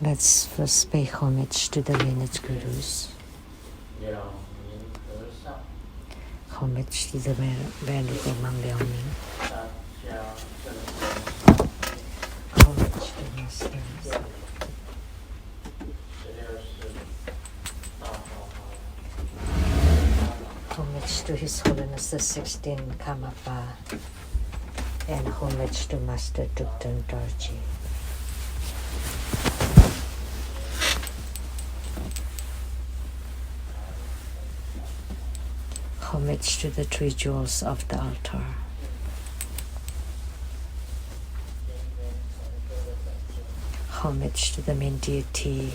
Let's first pay homage to the lineage gurus. Homage to the Venerable Monk Liaoning. Homage to Masters. Homage to His Holiness the 16th Karmapa. And homage to Master Thupten Dorji. Homage to the three jewels of the altar. Homage to the main deity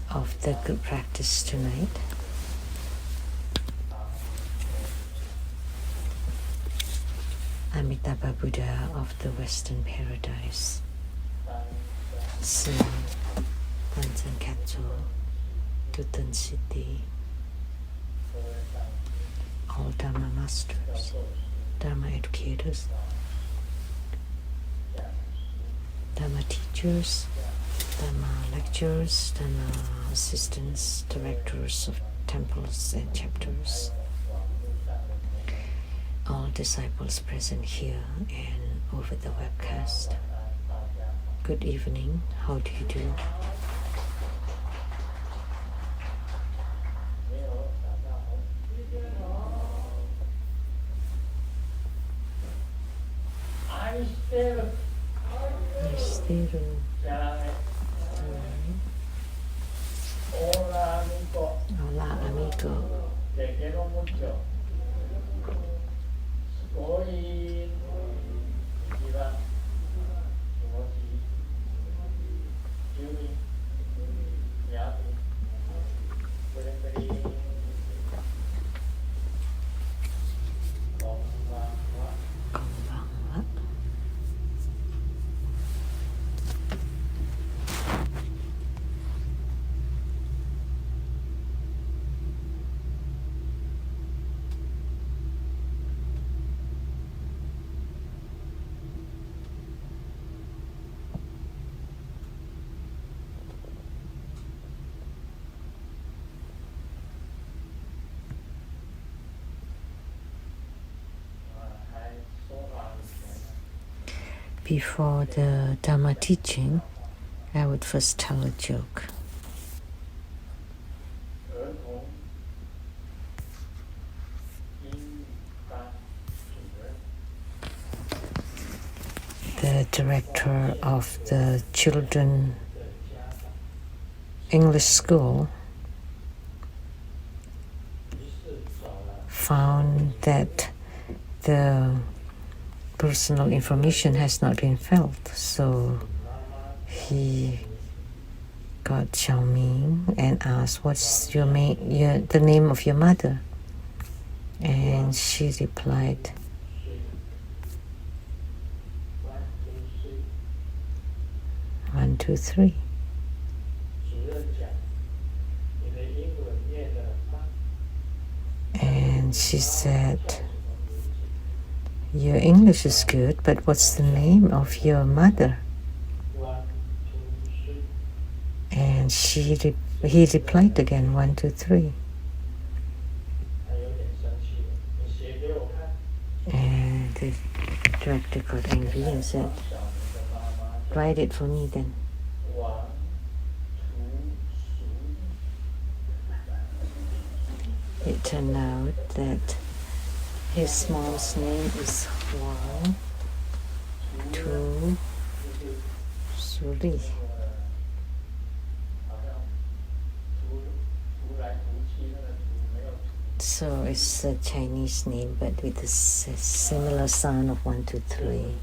of the good practice tonight. Amitabha Buddha of the Western Paradise. Sun Panchen Katso, Tutan Siddhi. All Dharma masters, Dharma educators, Dharma teachers, Dharma lecturers, Dharma assistants, directors of temples and chapters, all disciples present here and over the webcast. Good evening, how do you do? Hola, amigo. Before the Dharma teaching, I would first tell a joke. The director of the children English school found that the personal information has not been filled, so he got Xiaoming and asked, "What's the name of your mother?" And she replied, "1, 2, 3." And she said, "Your English is good, but what's the name of your mother?" And he replied again, 1, 2, 3. And the director got angry and said, "Write it for me then." It turned out that his mom's name is Huang, 2, 3. So it's a Chinese name, but with a similar sound of 1, 2, 3.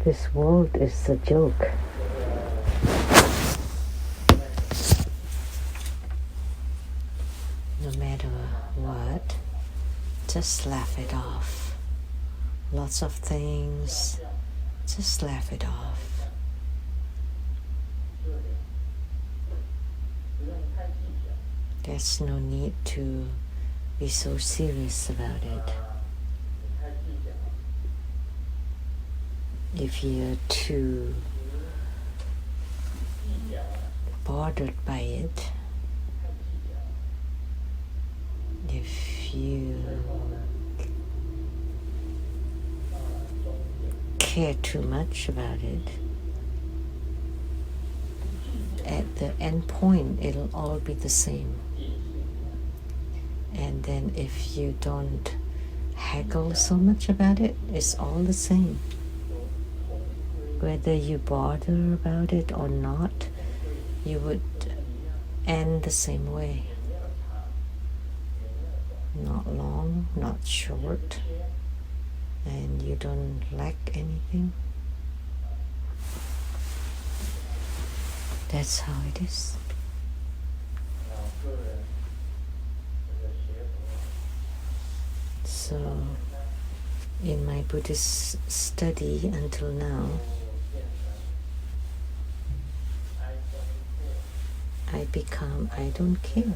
This world is a joke. just laugh it off. Lots of things, just laugh it off. There's no need to be so serious about it. If you're too bothered by it, if you care too much about it, at the end point it'll all be the same. And then if you don't haggle so much about it, it's all the same. Whether you bother about it or not, you would end the same way. Not long, not short, and you don't lack anything. That's how it is. So, in my Buddhist study until now, I don't care.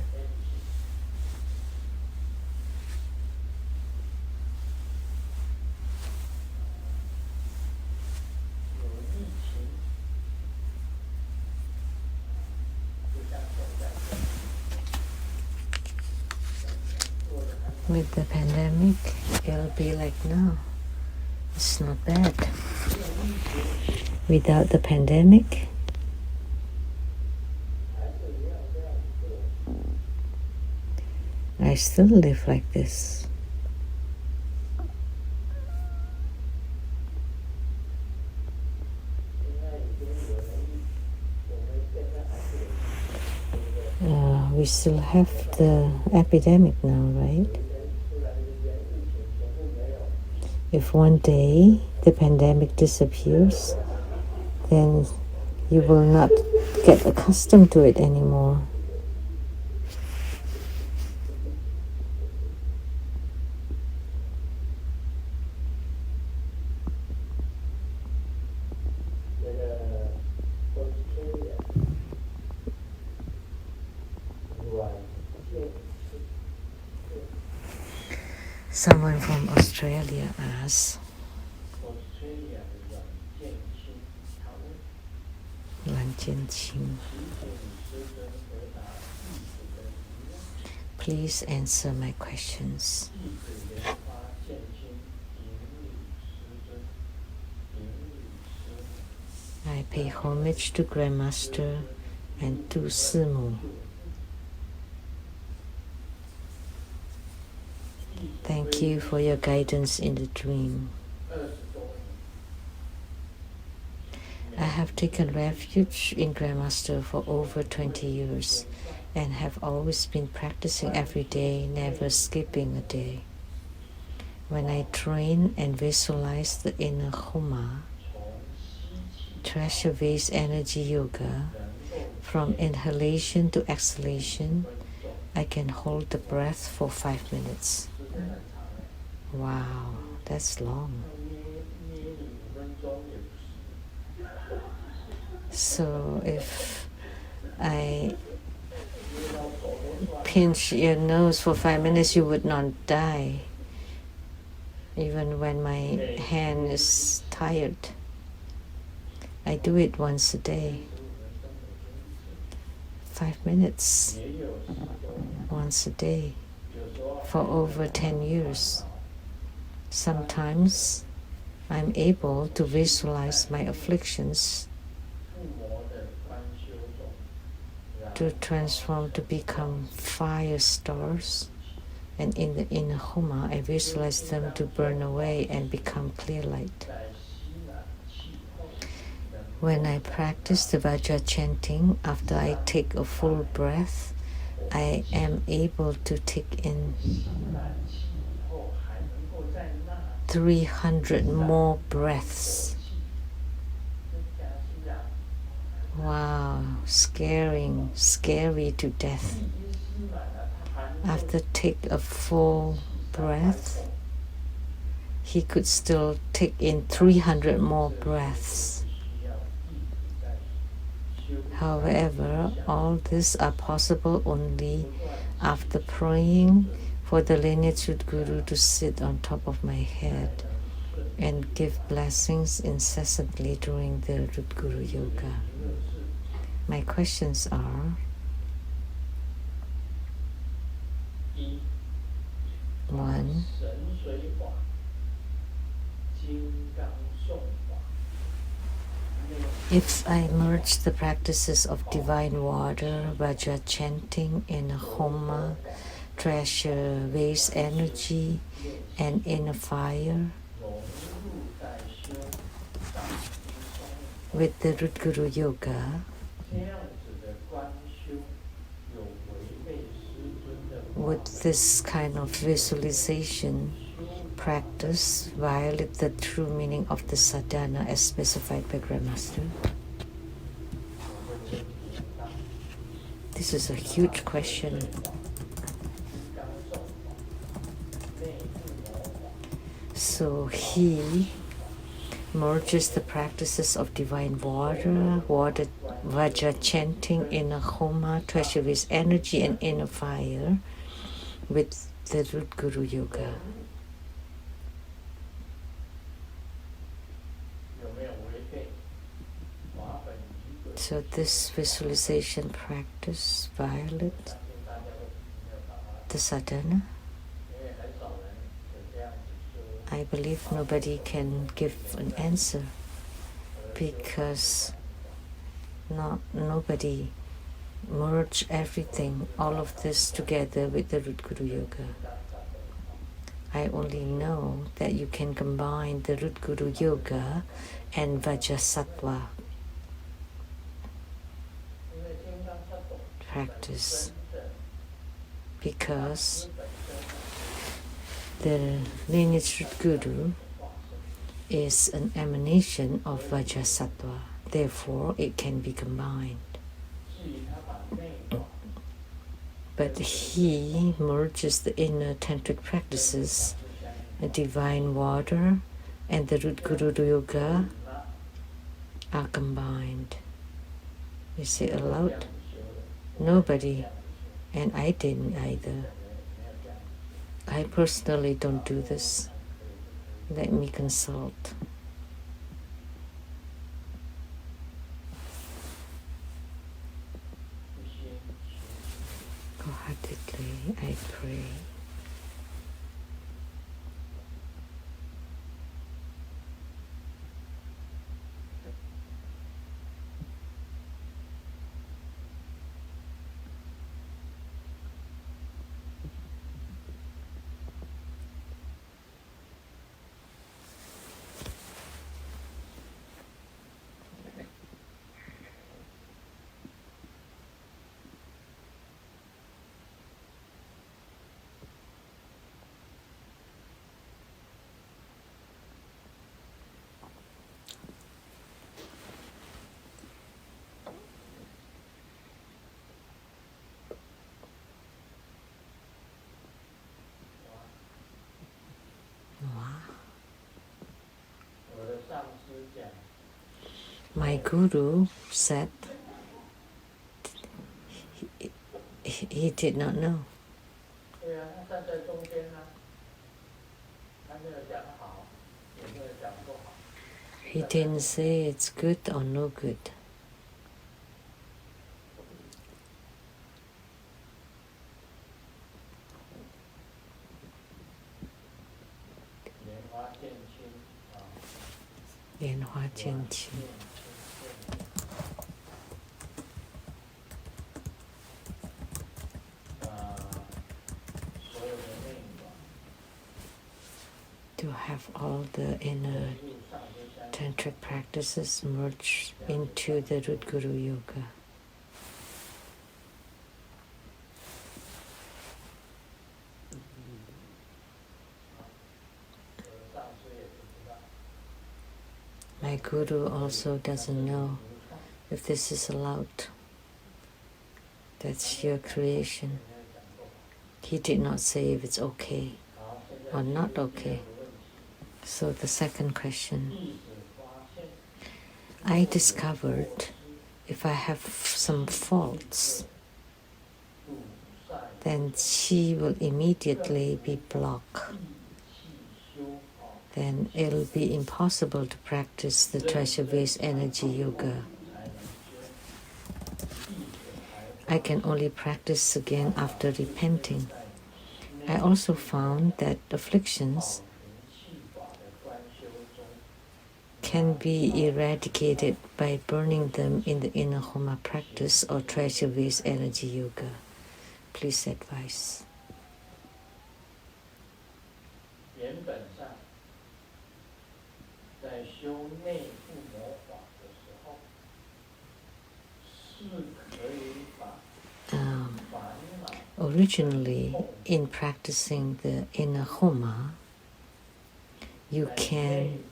With the pandemic, it'll be like now. It's not bad. Without the pandemic, I still live like this. We still have the epidemic now, right? If one day the pandemic disappears, then you will not get accustomed to it anymore. Someone from Australia asked, please answer my questions. I pay homage to Grandmaster and to Simu. Thank you for your guidance in the dream. I have taken refuge in Grandmaster for over 20 years and have always been practicing every day, never skipping a day. When I train and visualize the inner Homa, treasure vase energy yoga, from inhalation to exhalation, I can hold the breath for 5 minutes. Wow, that's long. So if I pinch your nose for 5 minutes, you would not die, even when my hand is tired. I do it once a day. 5 minutes once a day for over 10 years. Sometimes I'm able to visualize my afflictions to transform to become fire stars, and in the inner Homa I visualize them to burn away and become clear light. When I practice the Vajra chanting, after I take a full breath, I am able to take in 300 more breaths. Wow, scary to death. After take a full breath, he could still take in 300 more breaths. However, all these are possible only after praying for the lineage Guru to sit on top of my head and give blessings incessantly during the Root Guru Yoga. My questions are: 1. If I merge the practices of divine water, Vajra chanting in a homa, treasure, waste energy, and inner fire with the Root Guru Yoga, would this kind of visualization practice violate the true meaning of the sadhana as specified by Grandmaster? This is a huge question. So he merges the practices of divine water, Vajra chanting in a homa, treasure with energy and inner fire with the Root Guru Yoga. So this visualization practice violates the sadhana? I believe nobody can give an answer because nobody merge everything, all of this together with the Root Guru Yoga. I only know that you can combine the Root Guru Yoga and Vajrasattva practice because the lineage Root Guru is an emanation of Vajrasattva, therefore it can be combined. But he merges the inner tantric practices, the divine water and the Root Guru Yoga are combined. Is it allowed? Nobody, and I didn't either. I personally don't do this. Let me consult. Wholeheartedly, I pray. My guru said he did not know. He didn't say it's good or no good. To have all the inner tantric practices merged into the Root Guru Yoga. My guru also doesn't know if this is allowed. That's your creation. He did not say if it's okay. or not okay? So the second question, I discovered if I have some faults, then qi will immediately be blocked. Then it'll be impossible to practice the treasure vase energy yoga. I can only practice again after repenting. I also found that afflictions can be eradicated by burning them in the inner Homa practice or treasure vase energy yoga. Please advise. Originally, in practicing the inner Homa, you can,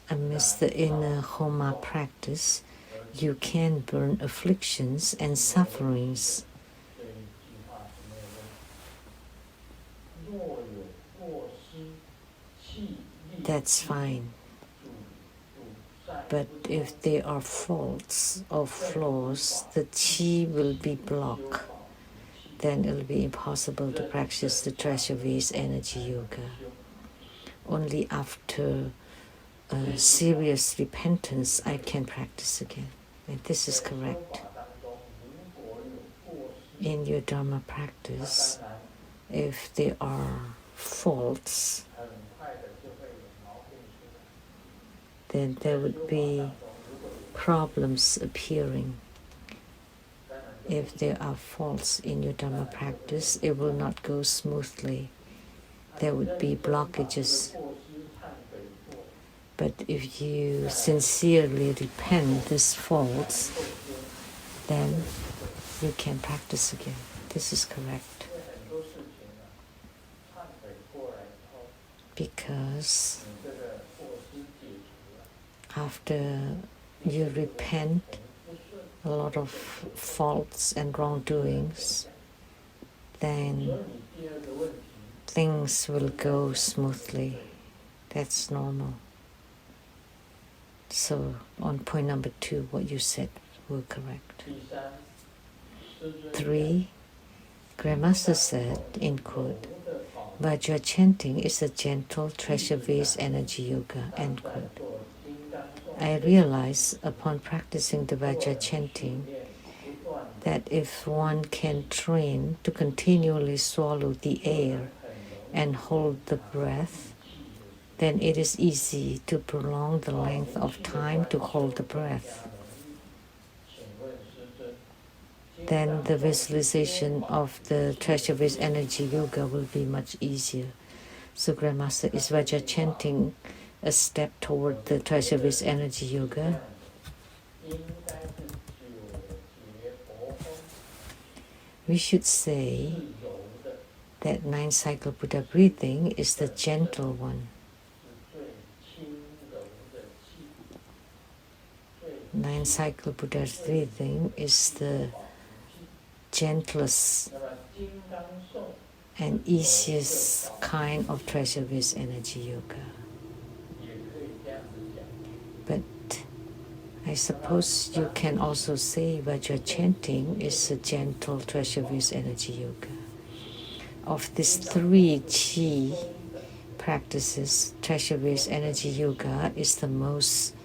amidst the inner Homa practice, you can burn afflictions and sufferings. That's fine. But if there are faults or flaws, the qi will be blocked. Then it will be impossible to practice the treasure vase energy yoga. Only after serious repentance I can practice again. And this is correct. In your Dharma practice, if there are faults, then there would be problems appearing. If there are faults in your Dharma practice, it will not go smoothly. There would be blockages. But if you sincerely repent these faults, then you can practice again. This is correct. Because after you repent a lot of faults and wrongdoings, then things will go smoothly. That's normal. So on point number 2, what you said were correct. 3, Grandmaster said, in quote, Vajra chanting is a gentle treasure vase energy yoga, end quote. I realized upon practicing the Vajra chanting that if one can train to continually swallow the air and hold the breath, then it is easy to prolong the length of time to hold the breath. Then the visualization of the treasure vase energy yoga will be much easier. So Grandmaster, is Vajra chanting a step toward the treasure vase energy yoga? We should say that 9-cycle Buddha breathing is the gentle one. 9-cycle Buddha breathing is the gentlest and easiest kind of treasure vase energy yoga. But I suppose you can also say Vajra chanting is a gentle treasure vase energy yoga. Of these 3 chi practices, treasure vase energy yoga is the most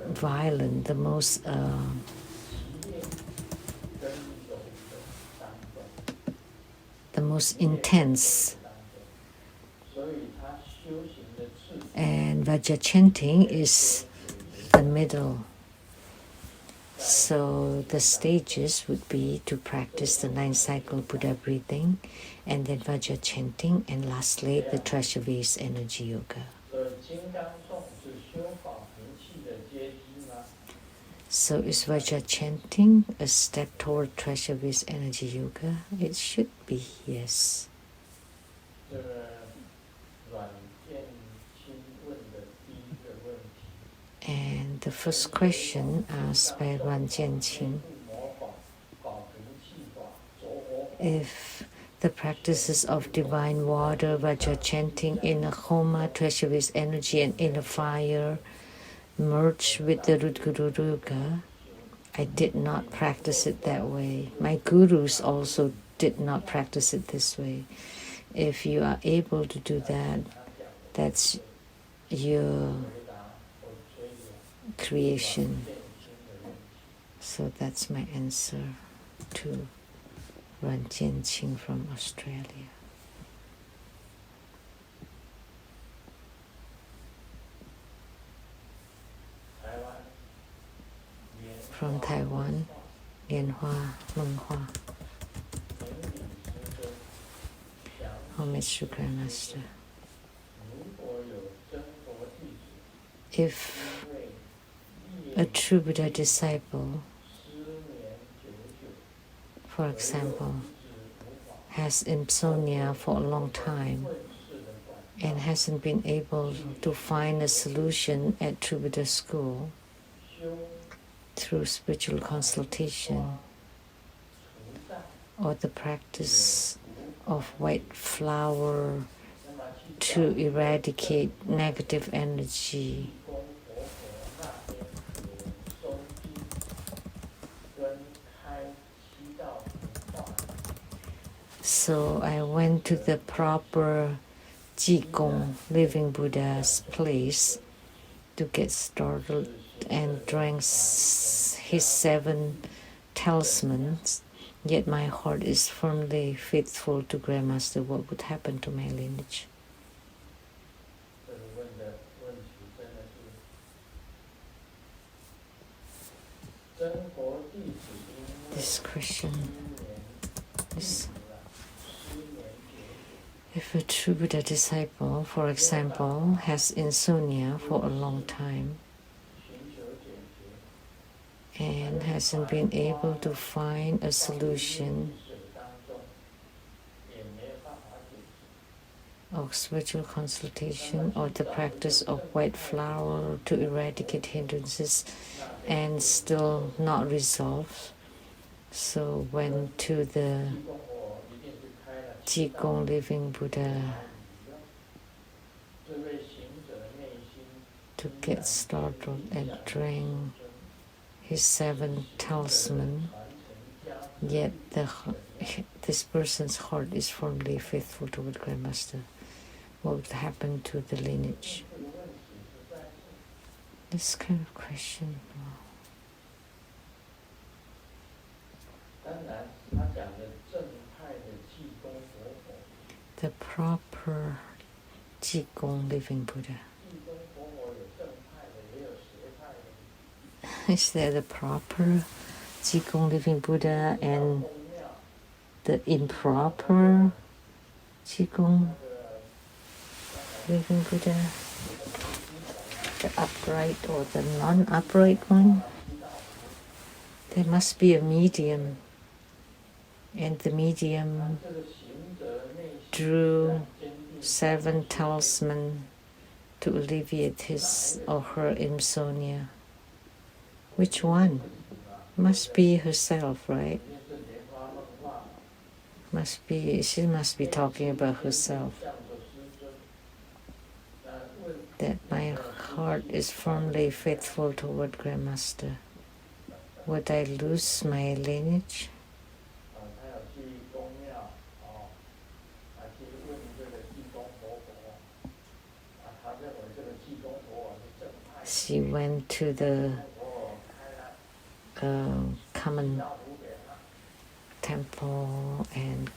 violent, the most intense. And Vajra chanting is the middle. So the stages would be to practice the 9-cycle Buddha breathing, and then Vajra chanting, and lastly the treasure vase energy yoga. So is Vajra chanting a step toward treasure vase energy yoga? It should be, yes. And the first question asked by Ran Jianqing, If the practices of divine water, Vajra chanting, inner Homa, treasuries energy, and inner fire merge with the Rudgururuga, I did not practice it that way. My gurus also did not practice it this way. If you are able to do that, that's your creation. So that's my answer to Ran Jianqing from Australia. From Taiwan, Lianhua Menghua. Homage to Grandmaster. If a true Buddha disciple, for example, has insomnia for a long time and hasn't been able to find a solution at True Buddha school through spiritual consultation or the practice of white flower to eradicate negative energy, so I went to the proper Qigong Living Buddha's place to get started and drank his 7 talismans, yet my heart is firmly faithful to Grandmaster. What would happen to my lineage? This question is, if a true Buddha disciple, for example, has insomnia for a long time and hasn't been able to find a solution of spiritual consultation or the practice of white flower to eradicate hindrances and still not resolved, so went to the Qigong Living Buddha to get started and drank his 7 talisman, yet this person's heart is firmly faithful toward Grandmaster. What would happen to the lineage? This kind of question. The proper Qigong Living Buddha. Is there the proper Qigong Living Buddha and the improper Qigong Living Buddha? The upright or the non-upright one? There must be a medium, and the medium drew 7 talisman to alleviate his or her insomnia. Which one? Must be herself, right? She must be talking about herself. That my heart is firmly faithful toward Grandmaster. Would I lose my lineage? She went to the common temple and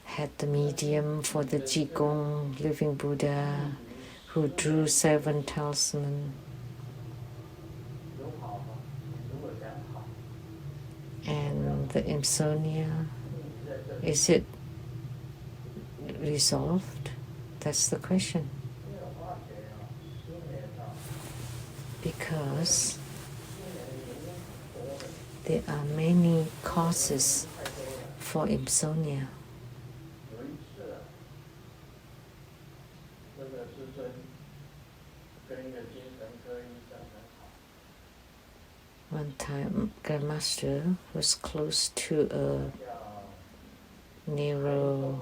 had the medium for the Qigong Living Buddha who drew 7 talisman. And the insomnia, is it resolved? That's the question. Because there are many causes for insomnia. One time, Grandmaster was close to neuro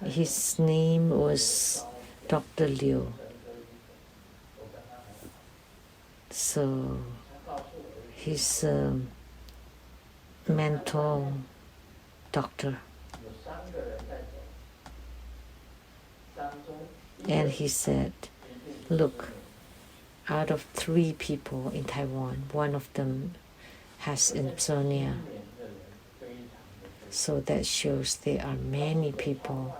his name was Dr. Liu. So he's a mental doctor. And he said, look, out of 3 people in Taiwan, one of them has insomnia. So that shows there are many people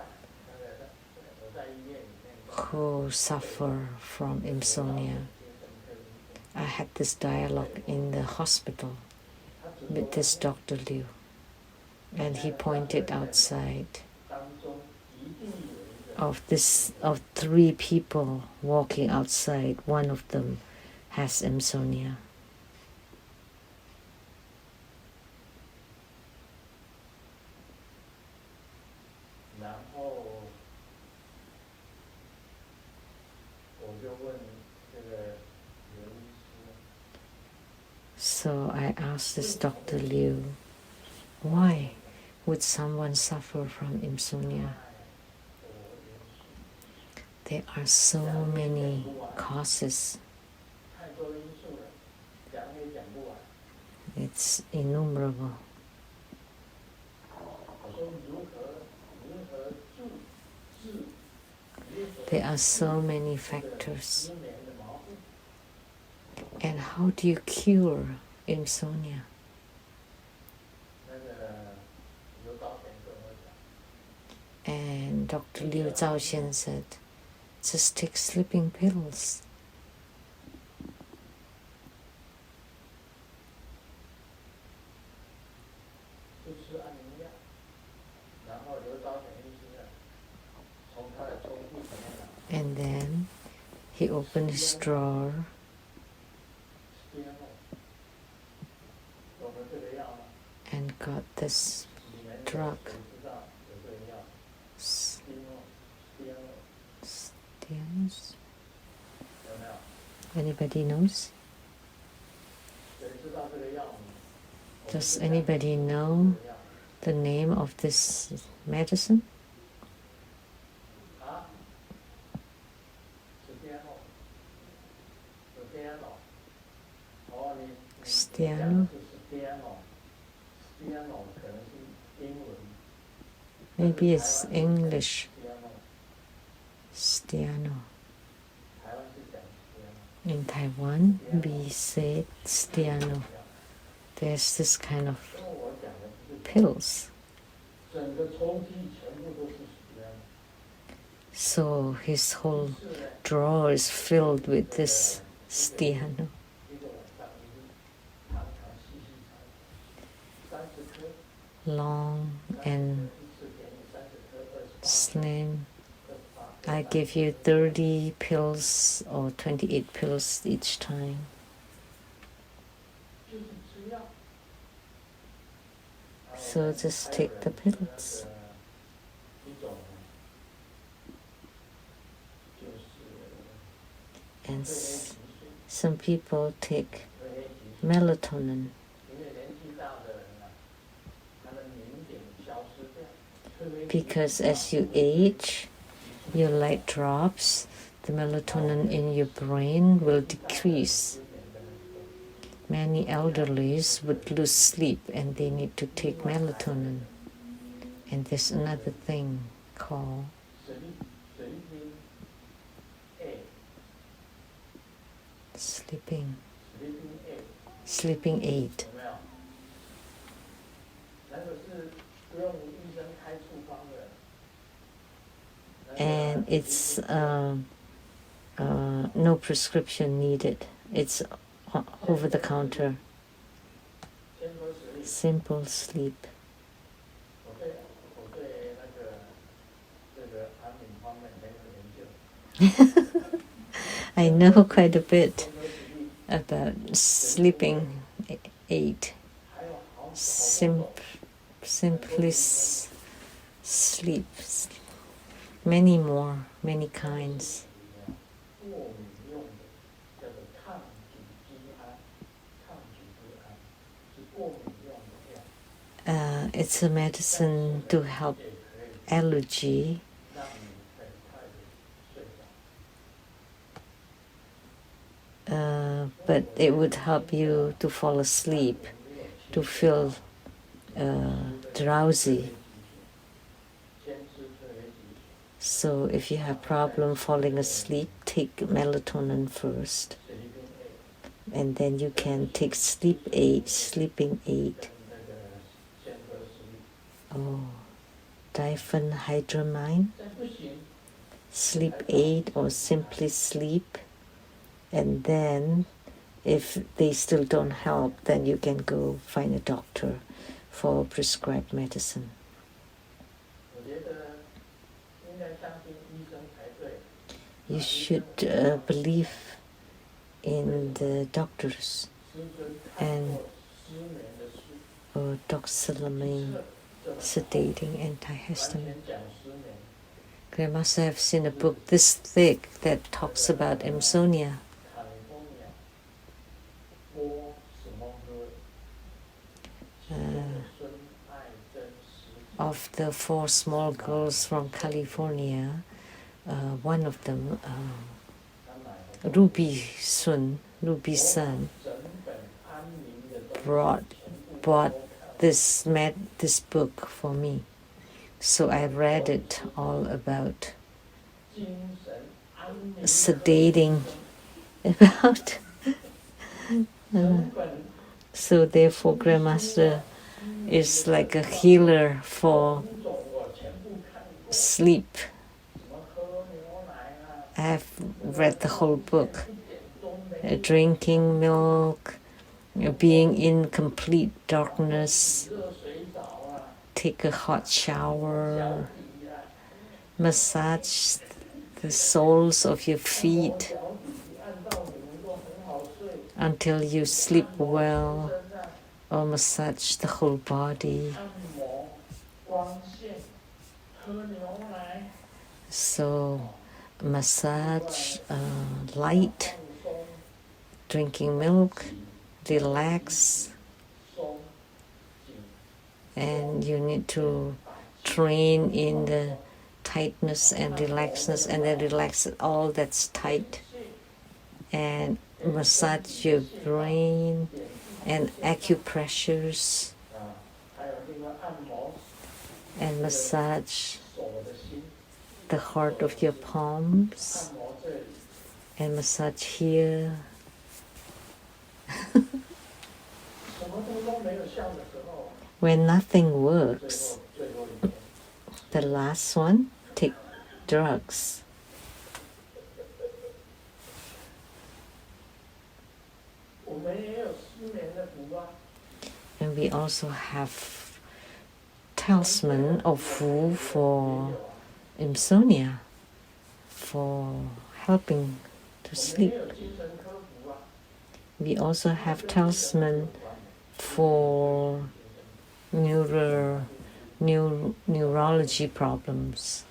who suffer from insomnia. I had this dialogue in the hospital with this Dr. Liu, and he pointed outside of 3 people walking outside, one of them has insomnia. So I asked this Dr. Liu, why would someone suffer from insomnia? There are so many causes. It's innumerable. There are so many factors. And how do you cure insomnia? And Dr. Liu Zhaoxian said, just take sleeping pills. And then he opened his drawer and got this drug. Stianos? Anybody knows? Does anybody know the name of this medicine? Stiano? Maybe it's English. Stiano. In Taiwan, we say Stiano. There's this kind of pills. So his whole drawer is filled with this Stiano. Long and slim. I give you 30 pills or 28 pills each time. So just take the pills. And some people take melatonin. Because as you age, your light drops, the melatonin in your brain will decrease. Many elderlies would lose sleep and they need to take melatonin. And there's another thing called sleeping aid. And it's no prescription needed. It's over the counter. Simple sleep. I know quite a bit about sleeping aid. Simply sleep. Many kinds. It's a medicine to help allergy. But it would help you to fall asleep, to feel drowsy. So if you have problem falling asleep, take melatonin first. And then you can take sleeping aid. Oh, diphenhydramine, sleep aid, or simply sleep. And then if they still don't help, then you can go find a doctor for prescribed medicine. You should believe in the doctors and doxylamine, sedating, antihistamine. Grandmaster have seen a book this thick that talks about insomnia. Of the 4 small girls from California, one of them, Ruby Sun, bought this book for me. So I read it all about sedating, about. So therefore, Grandmaster is like a healer for sleep. I have read the whole book. Drinking milk, being in complete darkness, take a hot shower, massage the soles of your feet until you sleep well, or massage the whole body. So massage, light, drinking milk, relax, and you need to train in the tightness and relaxedness, and then relax all that's tight, and massage your brain, and acupressures, and massage the heart of your palms, and massage here. When nothing works, the last one, take drugs. And we also have talisman of Fu for insomnia, for helping to sleep. We also have talisman for neurology problems.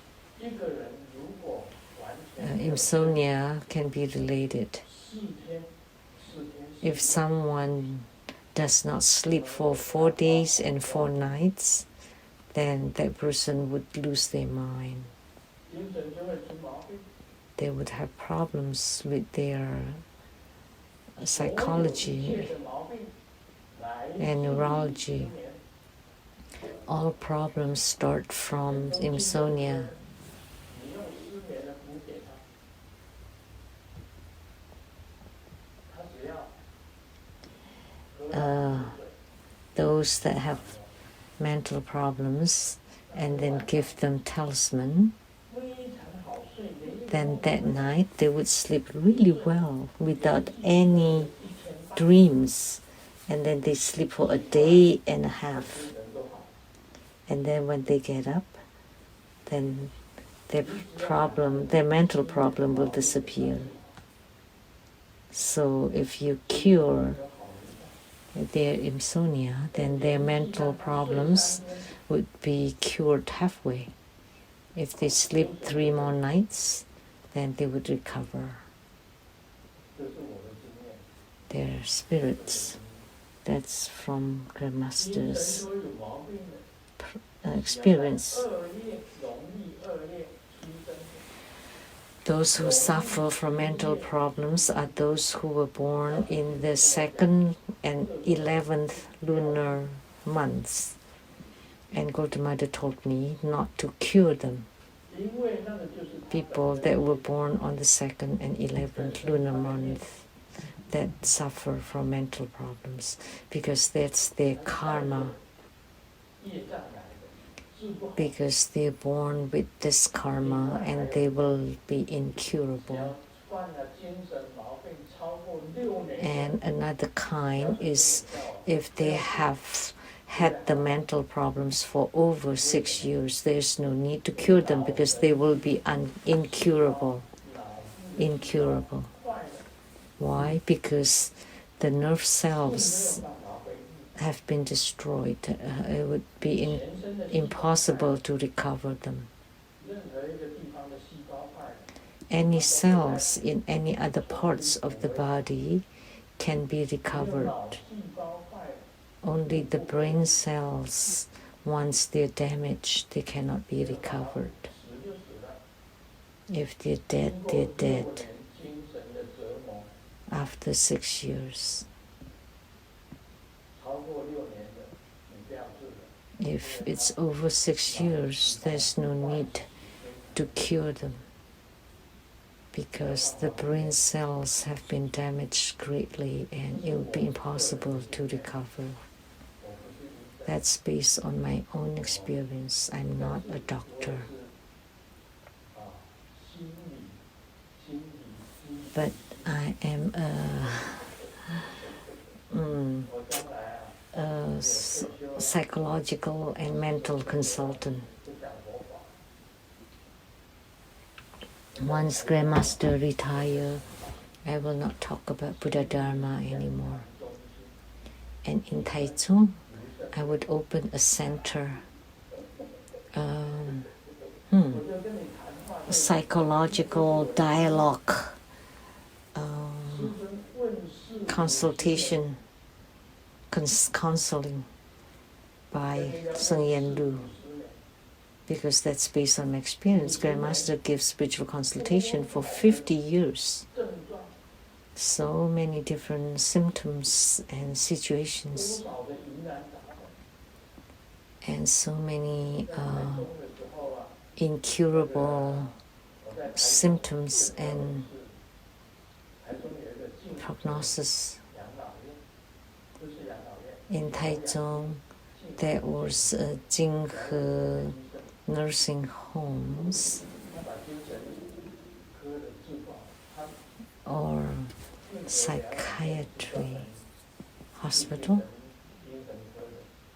Insomnia can be related. If someone does not sleep for 4 days and 4 nights, then that person would lose their mind. They would have problems with their psychology and neurology. All problems start from insomnia. Those that have mental problems and then give them talisman, then that night they would sleep really well without any dreams, and then they sleep for a day and a half, and then when they get up, then their mental problem will disappear. So if you cure their insomnia, then their mental problems would be cured halfway. If they sleep 3 more nights, then they would recover their spirits. That's from Grandmaster's experience. Those who suffer from mental problems are those who were born in the 2nd and 11th lunar months. And Gautama told me not to cure them. People that were born on the 2nd and 11th lunar month that suffer from mental problems, because that's their karma, because they're born with this karma and they will be incurable. And another kind is if they have had the mental problems for over 6 years, there's no need to cure them because they will be incurable. Incurable. Why? Because the nerve cells have been destroyed. It would be impossible to recover them. Any cells in any other parts of the body can be recovered. Only the brain cells, once they're damaged, they cannot be recovered. If they're dead, they're dead after 6 years. If it's over 6 years, there's no need to cure them, because the brain cells have been damaged greatly and it would be impossible to recover. That's based on my own experience. I'm not a doctor. But I am a psychological and mental consultant. Once Grandmaster retire, I will not talk about Buddha Dharma anymore. And in Taichung, I would open a center, psychological dialogue, consultation, counseling by Sung Yen Lu, because that's based on my experience. Grandmaster gives spiritual consultation for 50 years. So many different symptoms and situations, and so many incurable symptoms and prognosis. In Taichung, there was Jinghe nursing homes or psychiatry hospital.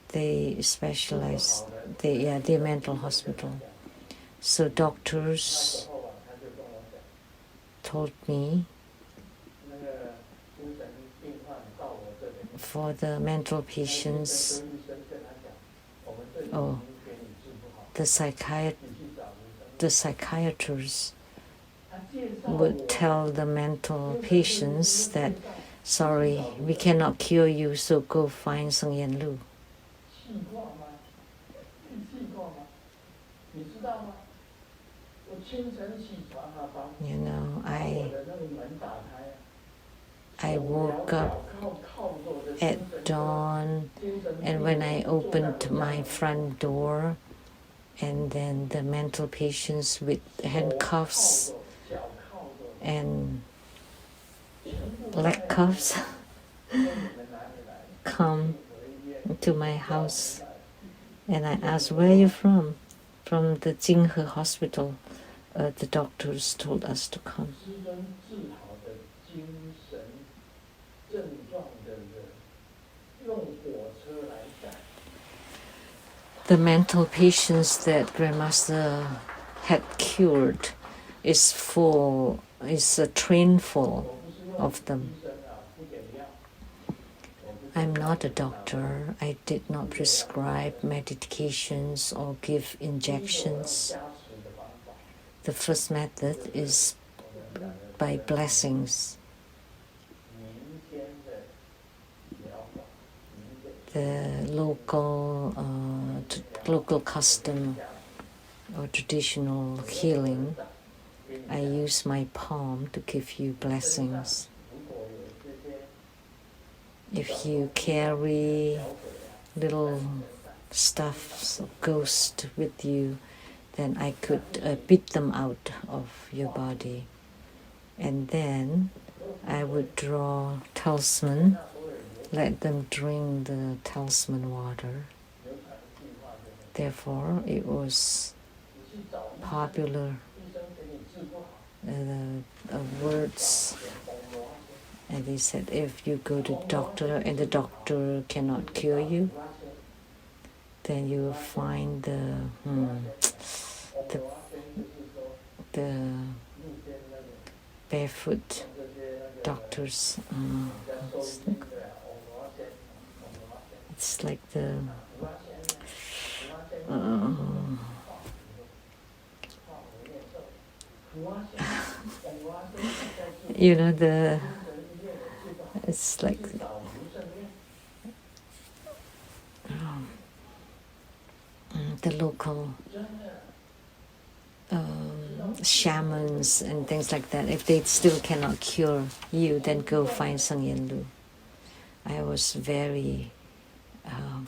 They specialize, they're mental hospital. So doctors told me for the mental patients, the psychiatrists would tell the mental patients that, sorry, we cannot cure you, so go find Sung Yen Lu. You know, I woke up at dawn, and when I opened my front door, and then the mental patients with handcuffs and leg cuffs come to my house, and I asked, where are you from? From the Jinghe hospital. The doctors told us to come. The mental patients that Grandmaster had cured is a train full of them. I'm not a doctor. I did not prescribe medications or give injections. The first method is by blessings. The local local custom or traditional healing, I use my palm to give you blessings. If you carry little stuffs of ghost with you, then I could beat them out of your body. And then I would draw talisman, let them drink the talisman water. Therefore, it was popular words. And they said, if you go to the doctor and the doctor cannot cure you, then you will find the barefoot doctors. It's like the it's like the local shamans and things like that. If they still cannot cure you, then go find Sang Yen Lu. I was very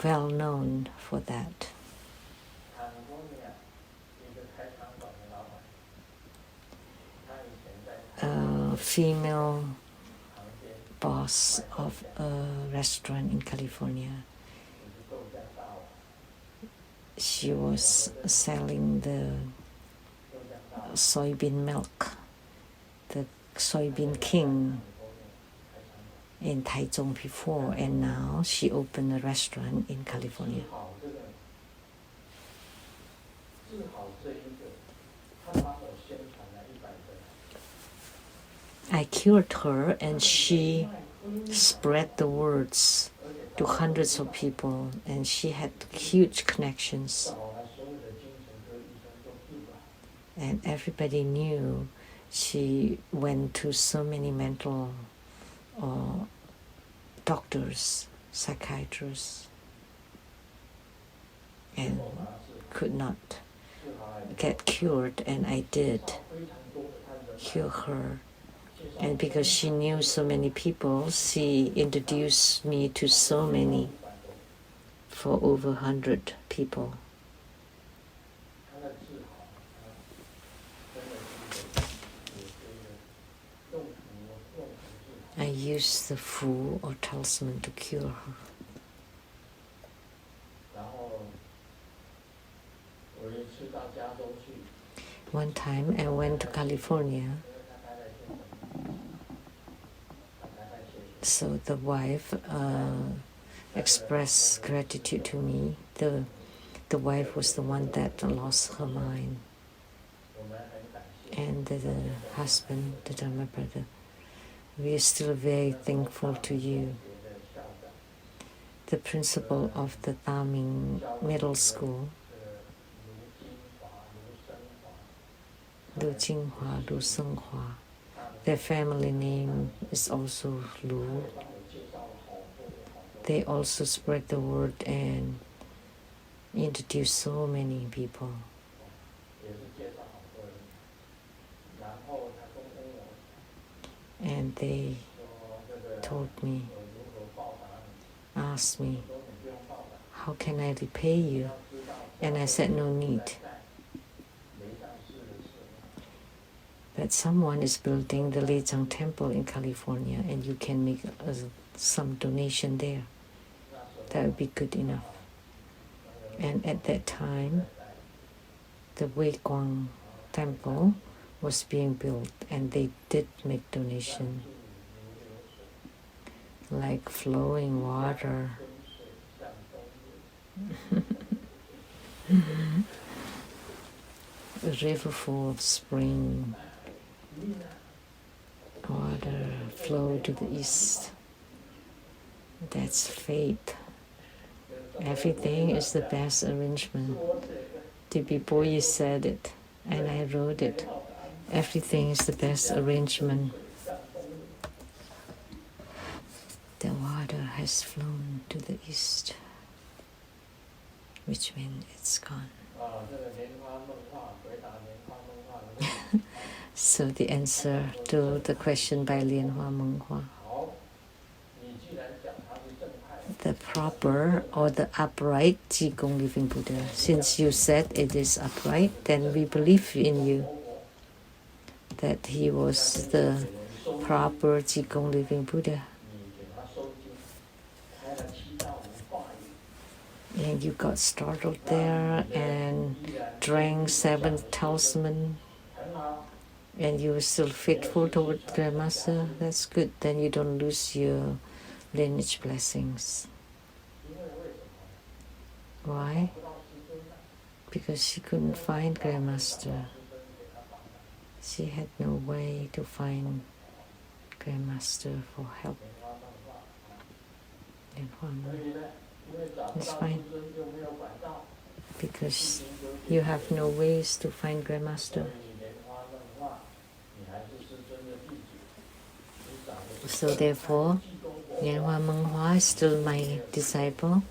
well known for that. A female boss of a restaurant in California. She was selling the soybean milk, the soybean king in Taichung before, and now she opened a restaurant in California. I cured her, and she spread the words to hundreds of people, and she had huge connections. And everybody knew she went to so many mental doctors, psychiatrists, and could not get cured, and I did cure her. And because she knew so many people, she introduced me to so many, for over 100 people. I used the fu or talisman to cure her. One time I went to California. So the wife expressed gratitude to me. The wife was the one that lost her mind. And the husband, the Dharma brother, we are still very thankful to you. The principal of the Taming Middle School, Lu Jinghua, Lu Senghua, their family name is also Lu. They also spread the word and introduced so many people. And they told me, asked me, how can I repay you? And I said, no need. But someone is building the Lechang Temple in California, and you can make some donation there. That would be good enough. And at that time, the Wei Guang Temple was being built, and they did make donation, like flowing water. A river full of spring water flow to the east. That's fate. Everything is the best arrangement. T.B. Boyi said it, and I wrote it. Everything is the best arrangement. The water has flown to the east. which means it's gone. So the answer to the question by Lian Hua Meng Hua. The proper or the upright Qigong living Buddha. Since you said it is upright, then we believe in you that he was the proper Qigong living Buddha. And you got startled there and drank 7 talisman, and you were still faithful toward Grandmaster. That's good. Then you don't lose your lineage blessings. Why? Because she couldn't find Grandmaster. She had no way to find Grandmaster for help. It's fine. Because you have no ways to find Grandmaster. So therefore, Lian Hua Meng Hua is still my disciple,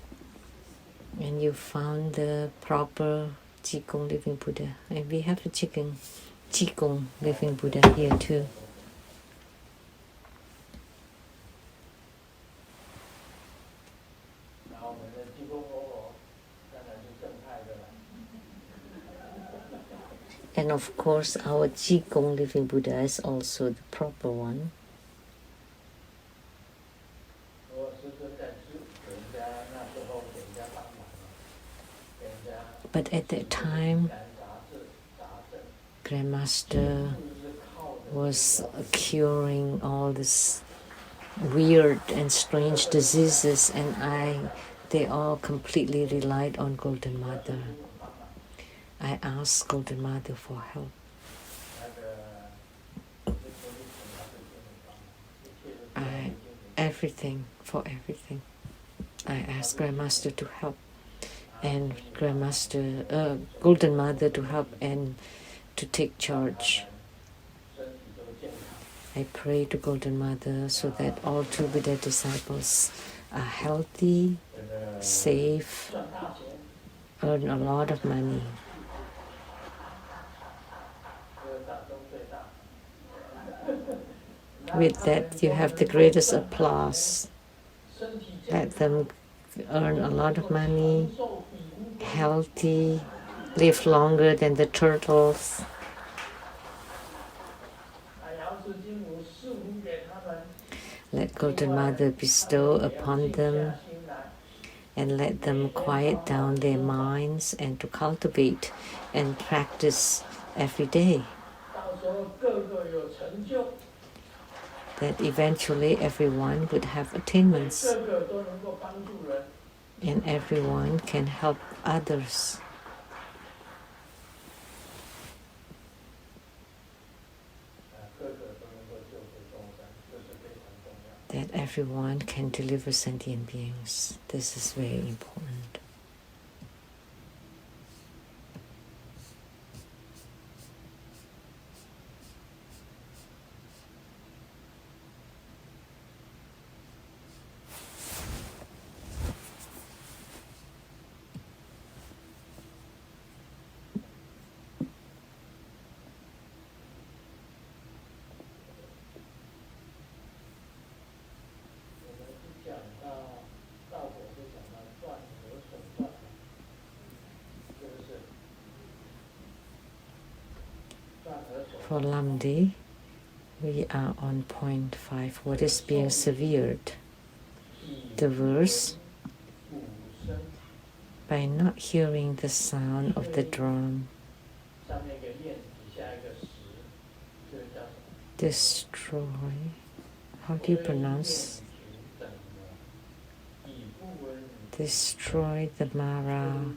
and you found the proper Qigong living Buddha. And we have a Qigong living Buddha here too. And of course, our Qigong living Buddha is also the proper one. But at that time, Grandmaster was curing all these weird and strange diseases, and they all completely relied on Golden Mother. I asked Golden Mother for help. Everything. I asked Grandmaster to help, and Golden Mother to help and to take charge. I pray to Golden Mother so that all true Buddha disciples are healthy, safe, earn a lot of money. With that, you have the greatest applause. Let them earn a lot of money, healthy, live longer than the turtles. Let Golden Mother bestow upon them and let them quiet down their minds and to cultivate and practice every day. That eventually everyone would have attainments and everyone can help others. That everyone can deliver sentient beings. This is very important. For Lamdre, we are on point 5. What is being severed? The verse, by not hearing the sound of the drum, destroy. How do you pronounce? Destroy the Mara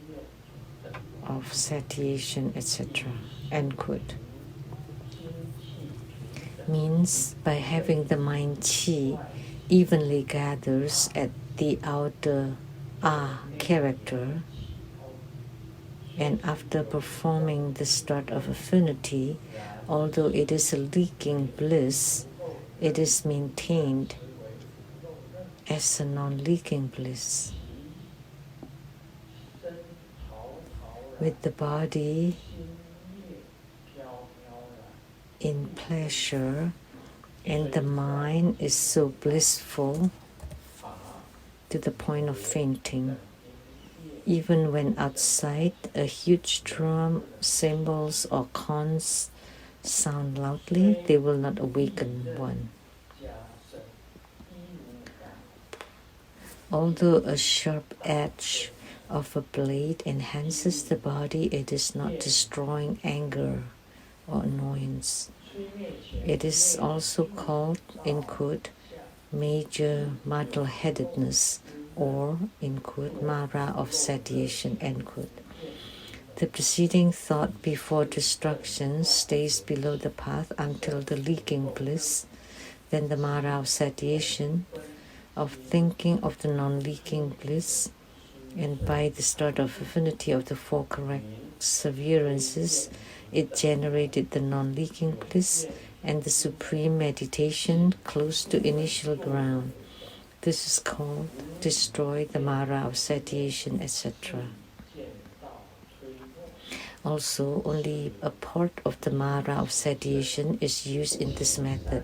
of satiation, etc. End quote. Means by having the mind qi evenly gathers at the outer character, and after performing the start of affinity, although it is a leaking bliss, it is maintained as a non-leaking bliss. with the body in pleasure, and the mind is so blissful to the point of fainting. Even when outside, a huge drum, cymbals, or conch sound loudly, they will not awaken one. Although a sharp edge of a blade enhances the body, it is not destroying anger or annoyance. It is also called, in quote, major muddle-headedness, or, in quote, Mara of satiation, end quote. The preceding thought before destruction stays below the path until the leaking bliss, then the Mara of satiation, of thinking of the non-leaking bliss, and by the start of affinity of the four correct severances, it generated the non-leaking bliss and the supreme meditation close to initial ground. This is called destroy the Mara of satiation, etc. Also, only a part of the Mara of satiation is used in this method.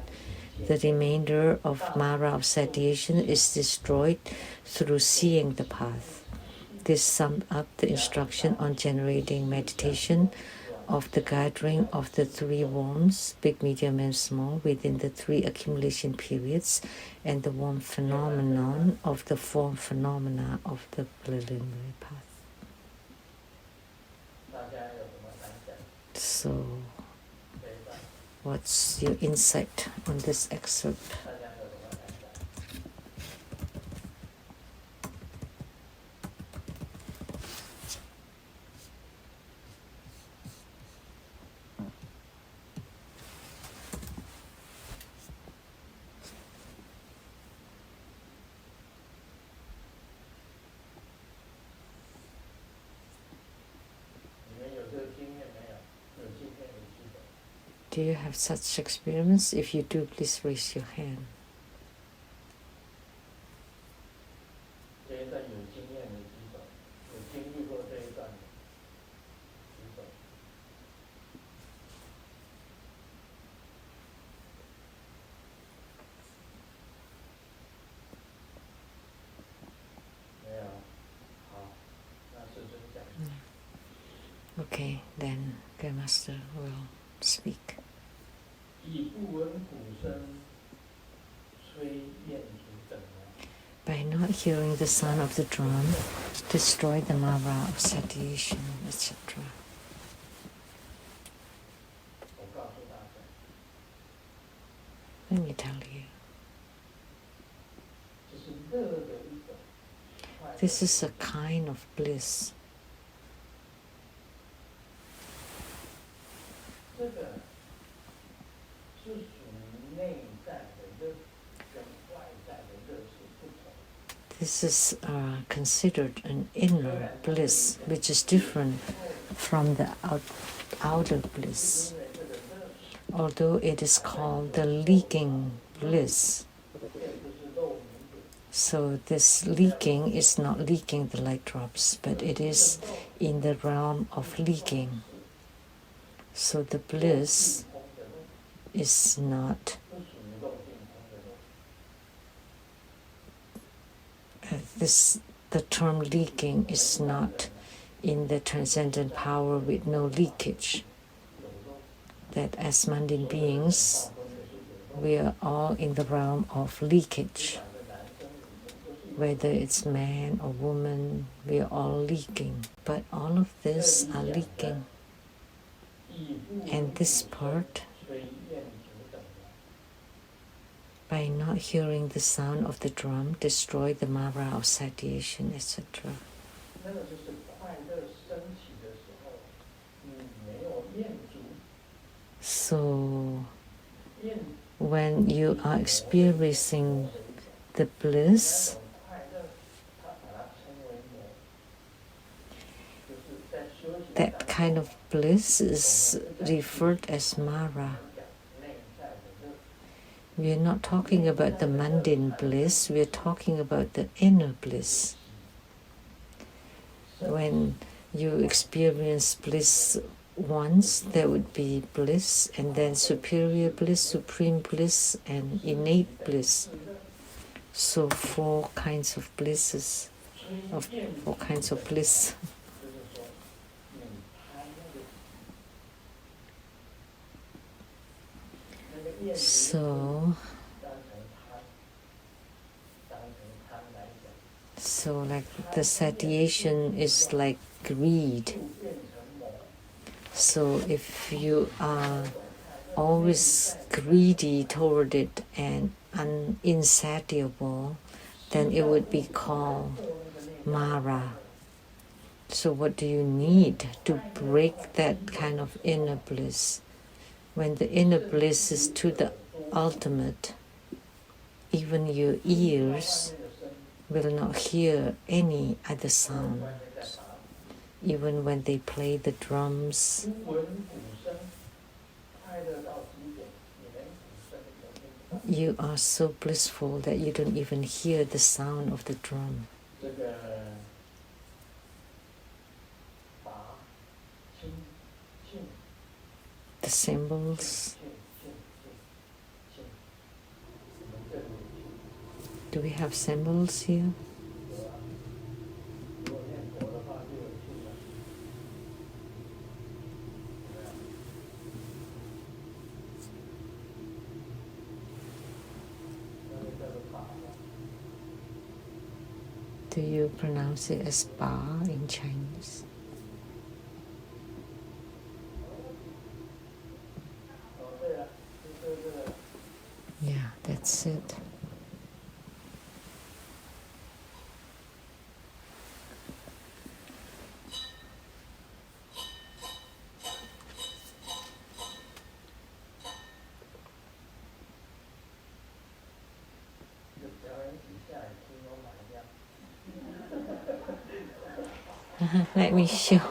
The remainder of Mara of satiation is destroyed through seeing the path. This sums up the instruction on generating meditation of the gathering of the three warms, big, medium, and small, within the three accumulation periods, and the warm phenomenon of the form phenomena of the preliminary path. So, what's your insight on this excerpt? Do you have such experience? If you do, please raise your hand. Okay, then Grandmaster will speak. By not hearing the sound of the drum, destroy the Mara of satiation, etc. Let me tell you. This is a kind of bliss. This is considered an inner bliss, which is different from the outer bliss. Although it is called the leaking bliss. So this leaking is not leaking the light drops, but it is in the realm of leaking. So the bliss is not the term leaking is not in the transcendent power with no leakage. That as mundane beings, we are all in the realm of leakage. Whether it's man or woman, we are all leaking. But all of this are leaking. And this part, by not hearing the sound of the drum, destroy the Mara of satiation, etc. So, when you are experiencing the bliss, that kind of bliss is referred as Mara. We are not talking about the mundane bliss, we are talking about the inner bliss. When you experience bliss once, there would be bliss, and then superior bliss, supreme bliss, and innate bliss. So 4 kinds of blisses, of 4 kinds of bliss. So like the satiation is like greed. So if you are always greedy toward it and insatiable, then it would be called Mara. So what do you need to break that kind of inner bliss? When the inner bliss is to the ultimate, even your ears will not hear any other sound. Even when they play the drums, you are so blissful that you don't even hear the sound of the drum. The symbols. Do we have symbols here? Do you pronounce it as ba in Chinese? Yeah, that's it. Let me show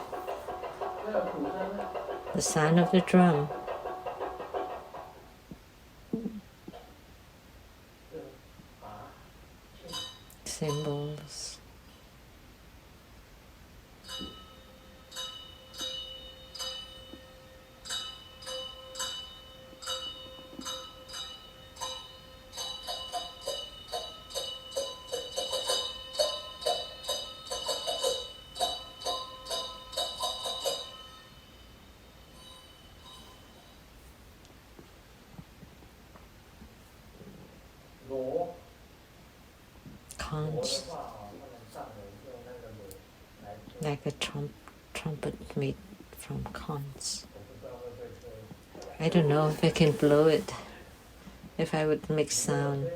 the sound of the drum. Symbols. Conch, like a trumpet made from conch. I don't know if I can blow it, if I would make sound.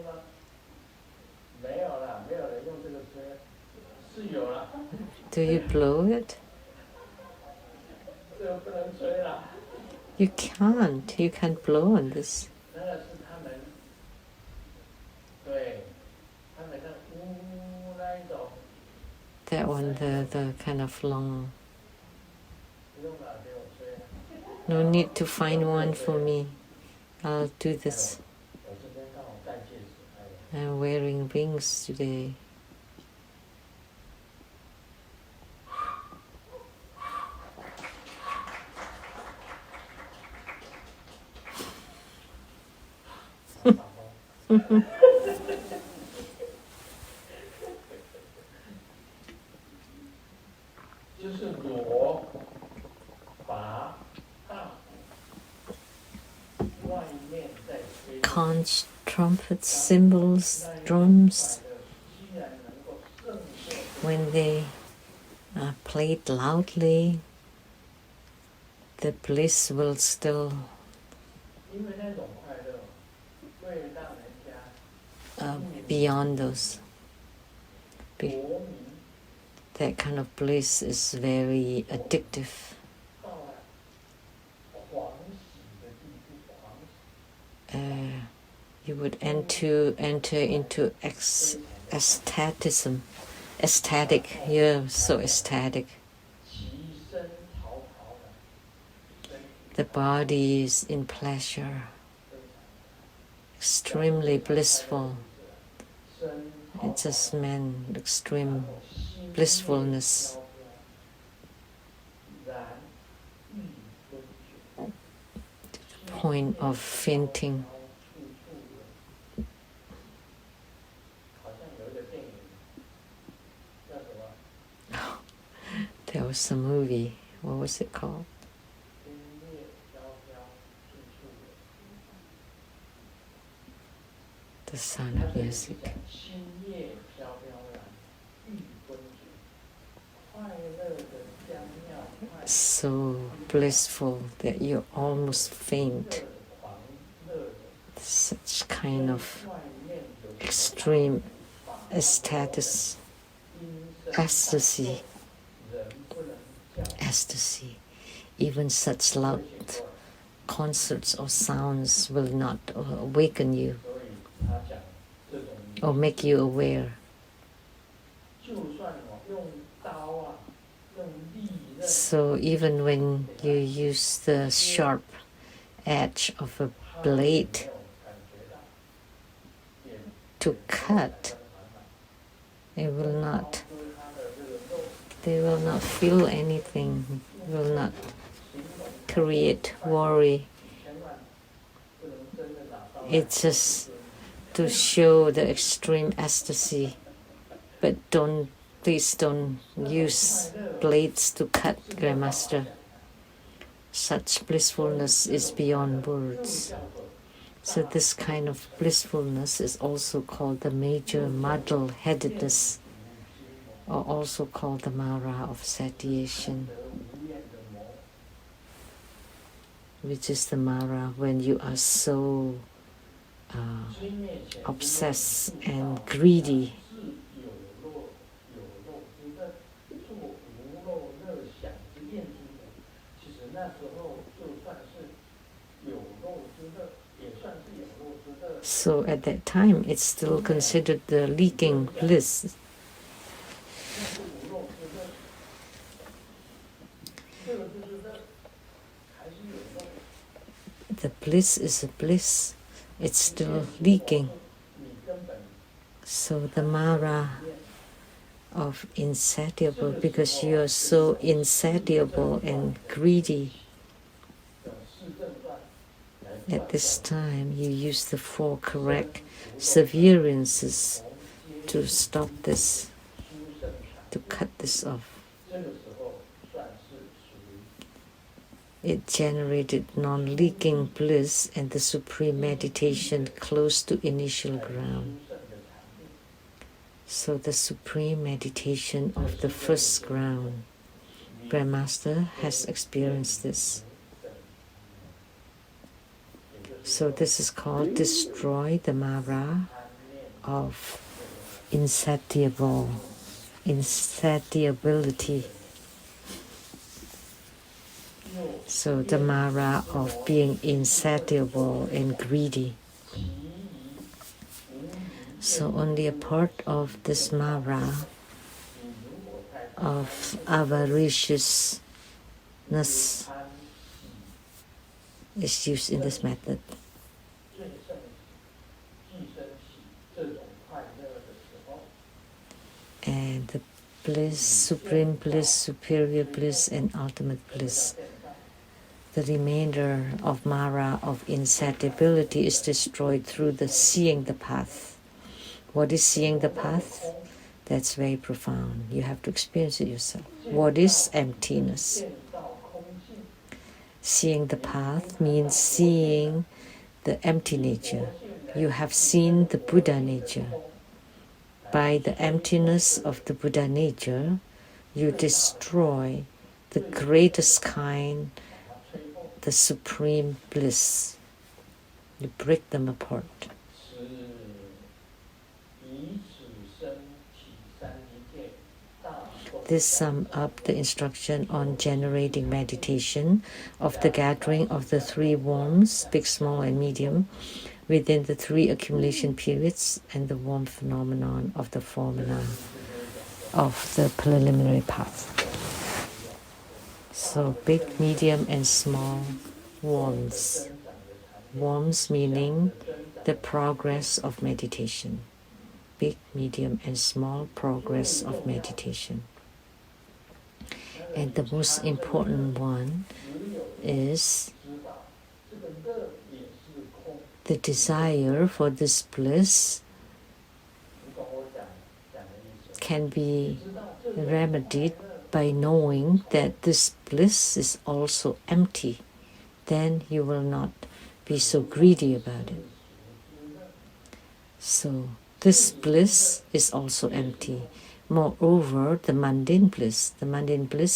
Do you blow it? You can't blow on this. That one, the kind of long. No need to find one for me. I'll do this. I'm wearing rings today. Conch, trumpets, cymbals, drums, when they are played loudly, the bliss will still beyond those. That kind of bliss is very addictive. You would enter into ecstatism. Ecstatic, yeah, so ecstatic. The body is in pleasure, extremely blissful. It just meant extreme blissfulness. point of fainting. There was a movie. What was it called? The Sound of Music. So blissful that you almost faint. Such kind of extreme ecstasy. Even such loud concerts or sounds will not awaken you or make you aware. So even when you use the sharp edge of a blade to cut, they will not feel anything, will not create worry. It's just to show the extreme ecstasy, but please don't use blades to cut, Grandmaster. Such blissfulness is beyond words. So this kind of blissfulness is also called the major muddle-headedness, or also called the Mara of satiation, which is the Mara when you are so obsessed and greedy. So at that time, it's still considered the leaking bliss. The bliss is a bliss. It's still leaking. So the Mara of insatiable, because you are so insatiable and greedy. At this time, you use the four correct severances to stop this, to cut this off. It generated non-leaking bliss and the supreme meditation close to initial ground. So the supreme meditation of the first ground, Grandmaster has experienced this. So this is called destroy the Mara of insatiability. So the Mara of being insatiable and greedy. So only a part of this Mara of avariciousness is used in this method. And the bliss, supreme bliss, superior bliss, and ultimate bliss. The remainder of Mara of insatiability is destroyed through the seeing the path. What is seeing the path? That's very profound. You have to experience it yourself. What is emptiness? Seeing the path means seeing the empty nature. You have seen the Buddha nature. By the emptiness of the Buddha nature, you destroy the greatest kind, the supreme bliss. You break them apart. This sums up the instruction on generating meditation of the gathering of the three warms, big, small, and medium, within the three accumulation periods and the warm phenomenon of the formula of the preliminary path. So big, medium, and small warms. Warms meaning the progress of meditation. Big, medium, and small progress of meditation. And the most important one is the desire for this bliss can be remedied by knowing that this bliss is also empty. Then you will not be so greedy about it. So this bliss is also empty. Moreover, the mundane bliss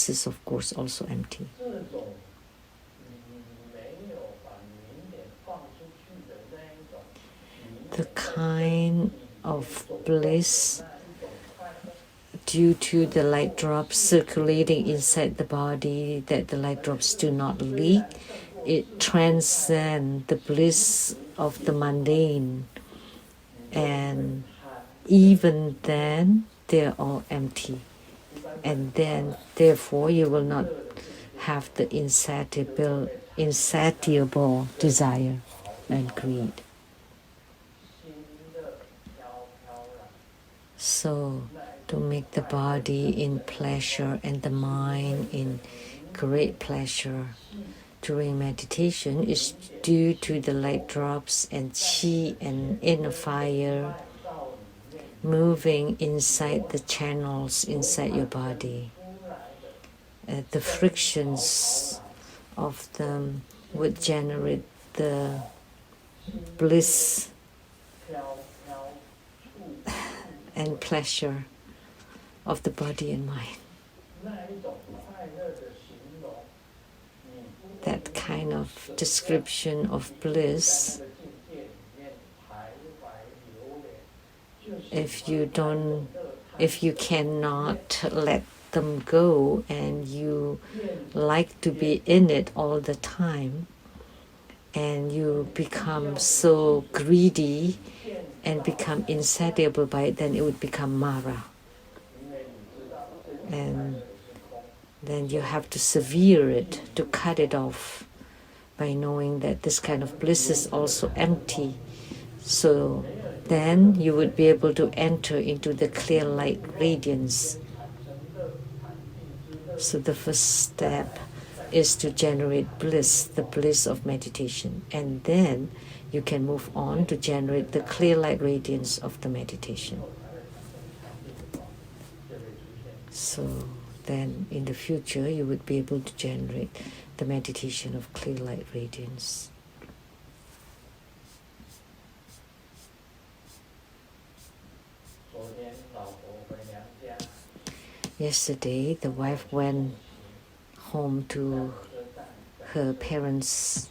is of course also empty. The kind of bliss due to the light drops circulating inside the body, that the light drops do not leak, it transcends the bliss of the mundane. And even then, they're all empty. And then, therefore, you will not have the insatiable desire and greed. So, to make the body in pleasure and the mind in great pleasure during meditation is due to the light drops and qi and inner fire moving inside the channels inside your body. The frictions of them would generate the bliss and pleasure of the body and mind. That kind of description of bliss, if you cannot let them go and you like to be in it all the time, and you become so greedy and become insatiable by it, then it would become Mara. And then you have to sever it, to cut it off, by knowing that this kind of bliss is also empty. So then you would be able to enter into the clear light radiance. So the first step is to generate bliss, the bliss of meditation. And then you can move on to generate the clear light radiance of the meditation. So then in the future you would be able to generate the meditation of clear light radiance. Yesterday the wife went home to her parents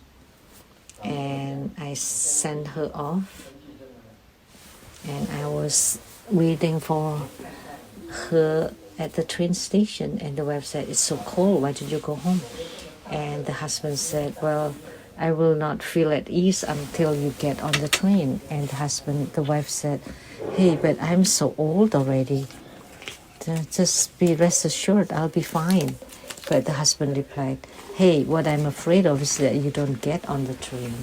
and I sent her off, and I was waiting for her at the train station, and the wife said, "It's so cold, why don't you go home?" And the husband said, "Well, I will not feel at ease until you get on the train." And the wife said, "Hey, but I'm so old already. Just be rest assured, I'll be fine." But the husband replied, "Hey, what I'm afraid of is that you don't get on the train."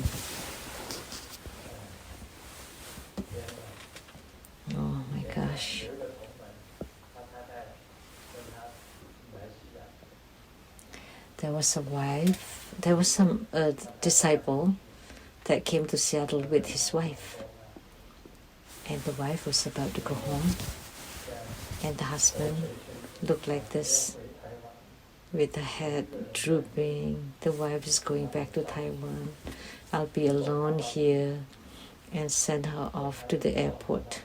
Oh my gosh. There was some disciple that came to Seattle with his wife. And the wife was about to go home. And the husband looked like this, with the head drooping. The wife is going back to Taiwan. I'll be alone here, and send her off to the airport.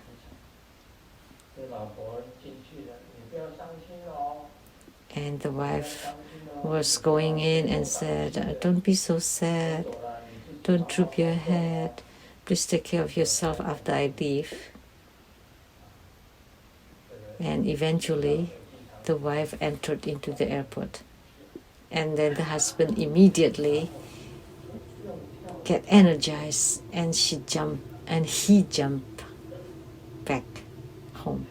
And the wife was going in and said, "Don't be so sad. Don't droop your head. Please take care of yourself after I leave." And eventually, the wife entered into the airport. And then the husband immediately get energized, and he jumped back home.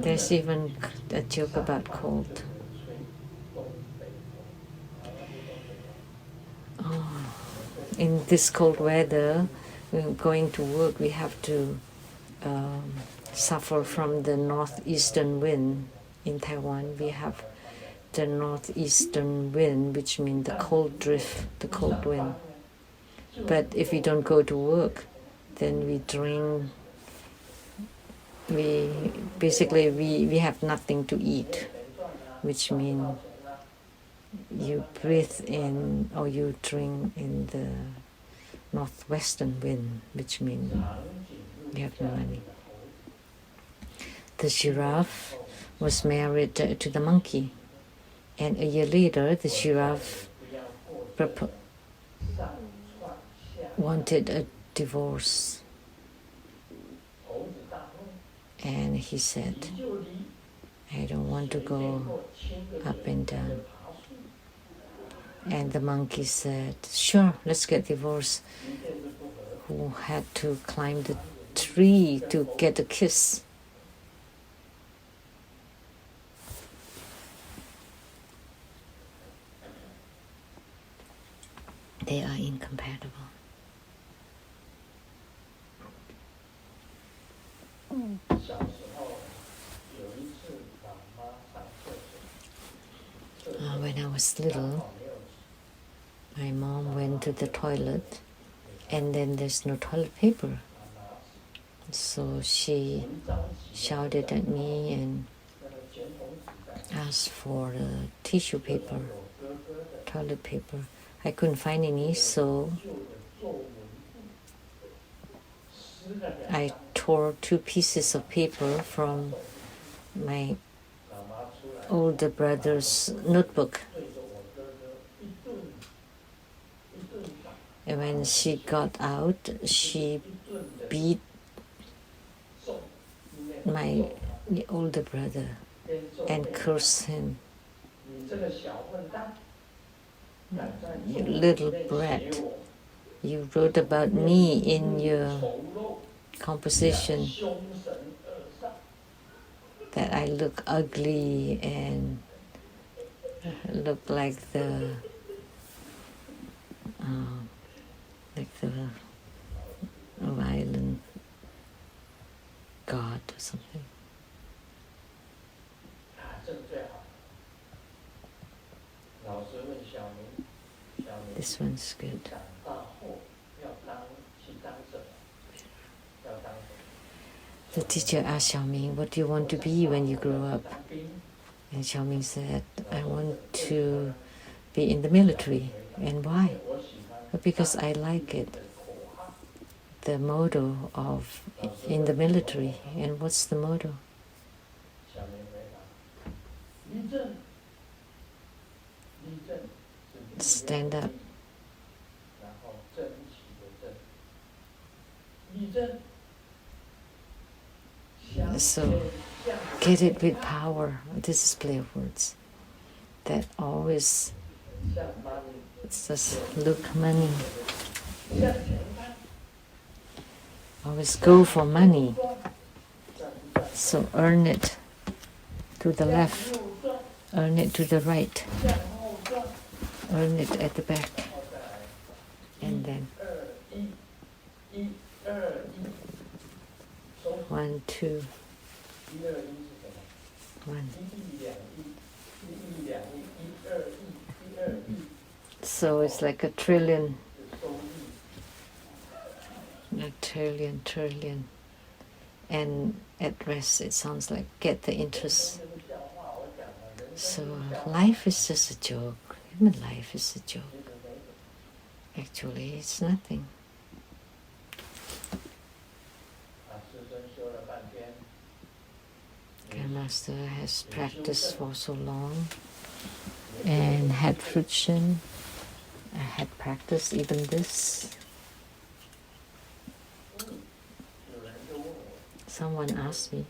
There's even a joke about cold. In this cold weather, going to work, we have to suffer from the northeastern wind. In Taiwan, we have the northeastern wind, which means the cold drift, the cold wind. But if we don't go to work, then we drink. We have nothing to eat, which means you breathe in or you drink in the northwestern wind, which means you have no money. The giraffe was married to the monkey, and a year later the giraffe wanted a divorce, and he said, I don't want to go up and down. And the monkey said, sure, let's get divorced. Who had to climb the tree to get a kiss. They are incompatible. When I was little, my mom went to the toilet and then there's no toilet paper. So she shouted at me and asked for tissue paper, toilet paper. I couldn't find any, so I tore 2 pieces of paper from my older brother's notebook. And when she got out, she beat my older brother and cursed him. You little brat, you wrote about me in your composition that I look ugly and look like the violent god or something. This one's good. The teacher asked Xiaoming, what do you want to be when you grow up? And Xiaoming said, I want to be in the military. And why? Because I like it. The motto of in the military. And what's the motto? Stand up. So get it with power. This is play of words. That always just look money. Always go for money. So earn it to the left, earn it to the right, earn it at the back, and then 1, 2, 1. So it's like a trillion, and at rest it sounds like get the interest. So life is just a joke. Human life is a joke. Actually, it's nothing. Grandmaster has practiced for so long and had friction. I had practiced even this. Someone asked me,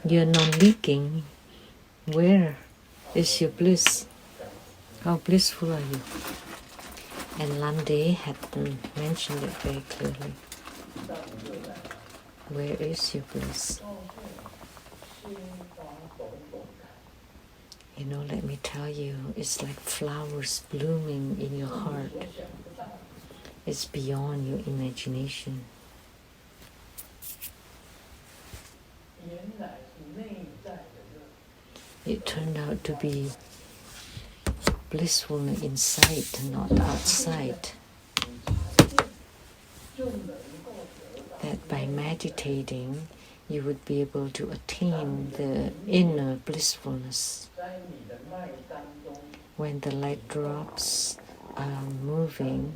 you're non-leaking. Where is your bliss? How blissful are you? And Lamdre had mentioned it very clearly. Where is your bliss? You know, let me tell you, it's like flowers blooming in your heart. It's beyond your imagination. It turned out to be blissful inside, not outside. That by meditating, you would be able to attain the inner blissfulness. When the light drops are moving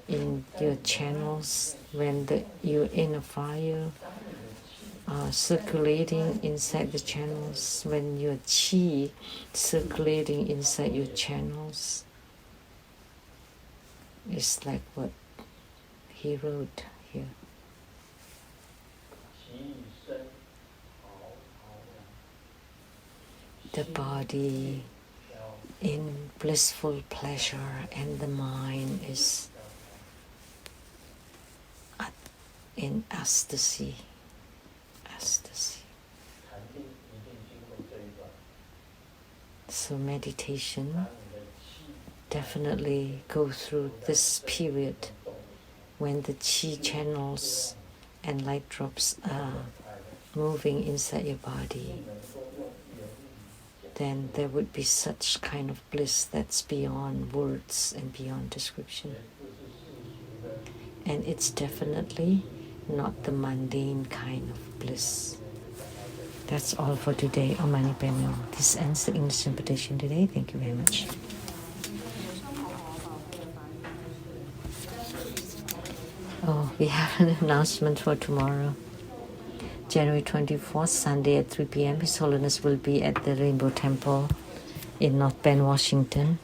in your channels, when your inner fire are circulating inside the channels, when your qi circulating inside your channels, it's like what he wrote here. The body in blissful pleasure and the mind is in ecstasy. So meditation definitely go through this period when the qi channels and light drops are moving inside your body. Then there would be such kind of bliss that's beyond words and beyond description. And it's definitely not the mundane kind of bliss. That's all for today on Mani Padme. This ends the English interpretation today. Thank you very much. Oh, we have an announcement for tomorrow. January 24th, Sunday at 3 p.m. His Holiness will be at the Rainbow Temple in North Bend, Washington.